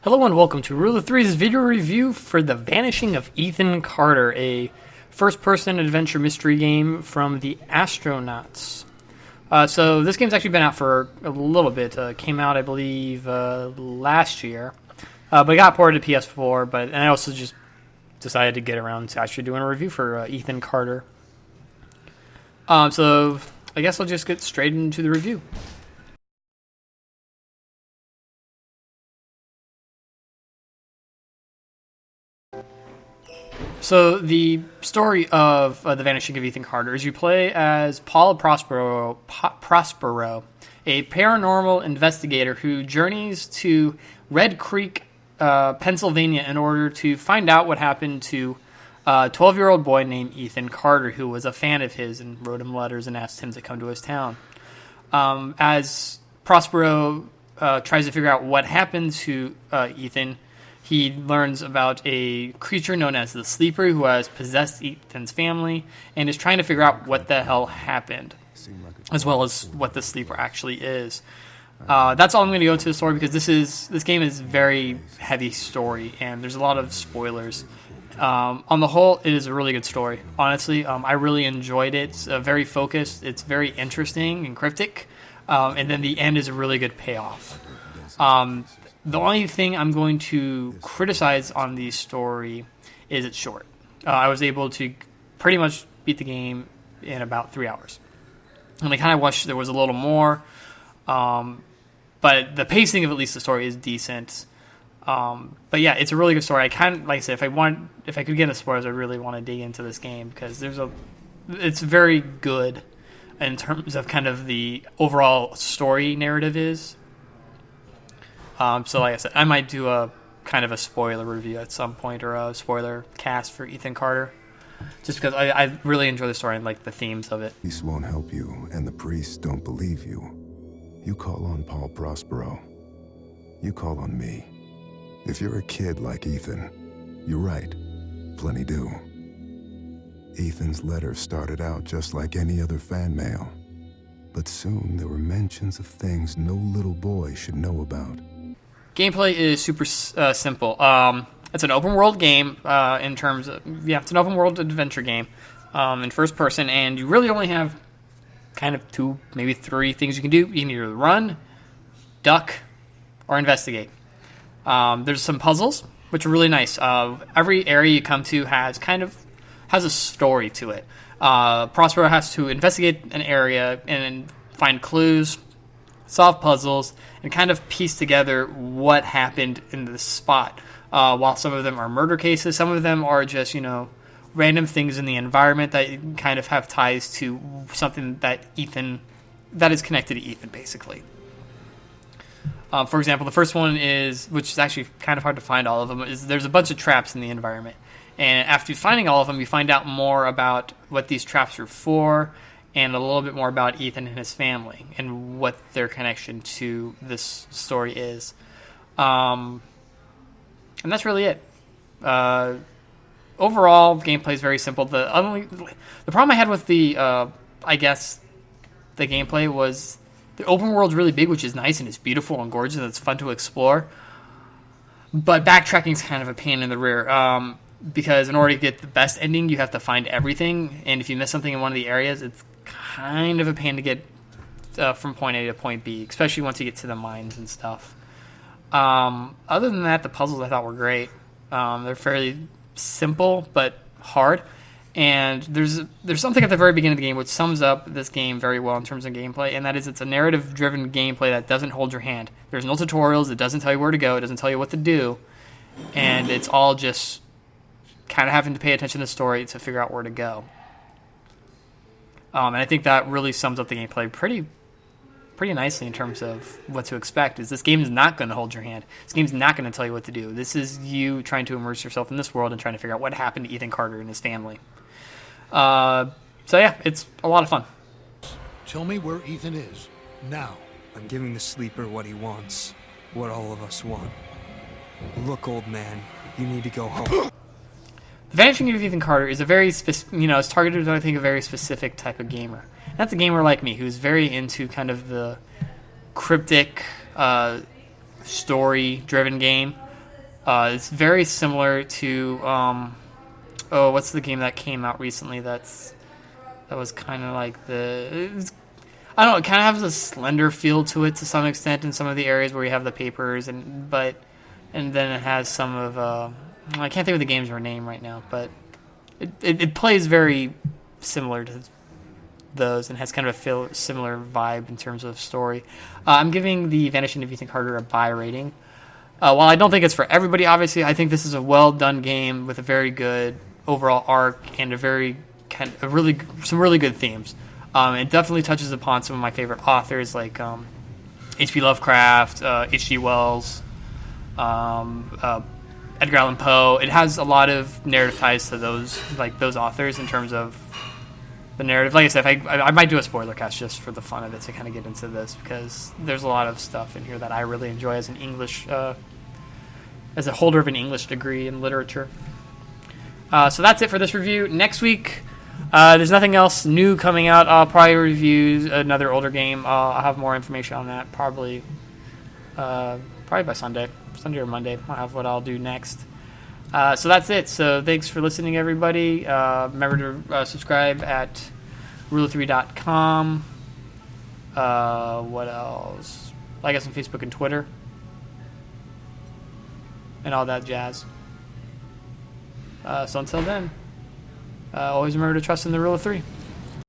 Hello and welcome to Rule of Three's video review for The Vanishing of Ethan Carter, a first-person adventure mystery game from the Astronauts. So this game's actually been out for a little bit. Came out, I believe, last year, but it got ported to PS4. And I also just decided to get around to actually doing a review for Ethan Carter. So I guess I'll just get straight into the review. So the story of The Vanishing of Ethan Carter is you play as Paul Prospero, a paranormal investigator who journeys to Red Creek, Pennsylvania, in order to find out what happened to a 12-year-old boy named Ethan Carter, who was a fan of his and wrote him letters and asked him to come to his town. As Prospero tries to figure out what happened to Ethan, he learns about a creature known as the Sleeper who has possessed Ethan's family and is trying to figure out what the hell happened, as well as what the Sleeper actually is. That's all I'm going to go into the story because this game is very heavy story and there's a lot of spoilers. On the whole, it is a really good story. Honestly, I really enjoyed it. It's very focused. It's very interesting and cryptic. And then the end is a really good payoff. The only thing I'm going to criticize on the story is it's short. I was able to pretty much beat the game in about 3 hours. And I kind of wish there was a little more. But the pacing of at least the story is decent. But yeah, it's a really good story. I kind of, like I said, if I could get into spoilers, I really want to dig into this game because it's very good in terms of kind of the overall story narrative is. So like I said, I might do a kind of a spoiler review at some point or a spoiler cast for Ethan Carter. Just because I really enjoy the story and like the themes of it. Police won't help you, and the priests don't believe you. You call on Paul Prospero. You call on me. If you're a kid like Ethan, you're right. Plenty do. Ethan's letter started out just like any other fan mail. But soon there were mentions of things no little boy should know about. Gameplay is super simple. It's an open world game in terms of, it's an open world adventure game in first person, and you really only have kind of 2, maybe 3 things you can do. You can either run, duck, or investigate. There's some puzzles, which are really nice. Every area you come to has a story to it. Prospero has to investigate an area and find clues, solve puzzles, and kind of piece together what happened in this spot. While some of them are murder cases, some of them are just, random things in the environment that kind of have ties to something that is connected to Ethan, basically. For example, the first one is, which is actually kind of hard to find all of them, is there's a bunch of traps in the environment. And after finding all of them, you find out more about what these traps are for, and a little bit more about Ethan and his family and what their connection to this story is. And that's really it. Overall, gameplay is very simple. The problem I had with the gameplay was the open world's really big, which is nice and it's beautiful and gorgeous and it's fun to explore. But backtracking is kind of a pain in the rear. Because in order to get the best ending, you have to find everything. And if you miss something in one of the areas, it's kind of a pain to get from point A to point B, especially once you get to the mines and stuff. Other than that, the puzzles I thought were great. They're fairly simple but hard. And there's something at the very beginning of the game which sums up this game very well in terms of gameplay, and that is it's a narrative-driven gameplay that doesn't hold your hand. There's no tutorials. It doesn't tell you where to go. It doesn't tell you what to do. And it's all just kind of having to pay attention to the story to figure out where to go. And I think that really sums up the gameplay pretty nicely in terms of what to expect. Is this game is not going to hold your hand. This game's not going to tell you what to do. This is you trying to immerse yourself in this world and trying to figure out what happened to Ethan Carter and his family. So yeah, it's a lot of fun. Tell me where Ethan is, now. I'm giving the Sleeper what he wants, what all of us want. Look, old man, you need to go home. The Vanishing of Ethan Carter is a very, it's targeted to, I think, a very specific type of gamer. And that's a gamer like me who's very into kind of the cryptic, story-driven game. It's very similar to what's the game that came out recently that was kind of like I don't know, it kind of has a slender feel to it to some extent in some of the areas where you have the papers, and then it has some of I can't think of the game's name right now, but it plays very similar to those and has kind of a similar vibe in terms of story. I'm giving the Vanishing of Ethan Carter a buy rating. While I don't think it's for everybody, obviously, I think this is a well done game with a very good overall arc and some really good themes. It definitely touches upon some of my favorite authors like H.P. Lovecraft, H.G. Wells, Edgar Allan Poe. It has a lot of narrative ties to those authors in terms of the narrative. Like I said, I might do a spoiler cast just for the fun of it to kind of get into this, because there's a lot of stuff in here that I really enjoy as as a holder of an English degree in literature. So that's it for this review. Next week, there's nothing else new coming out. I'll probably review another older game. I'll have more information on that probably by Sunday or Monday. I'll have what I'll do next. So that's it. So thanks for listening, everybody. Remember to subscribe at rule3.com. What else? Like us on Facebook and Twitter. And all that jazz. So until then, always remember to trust in the rule of 3.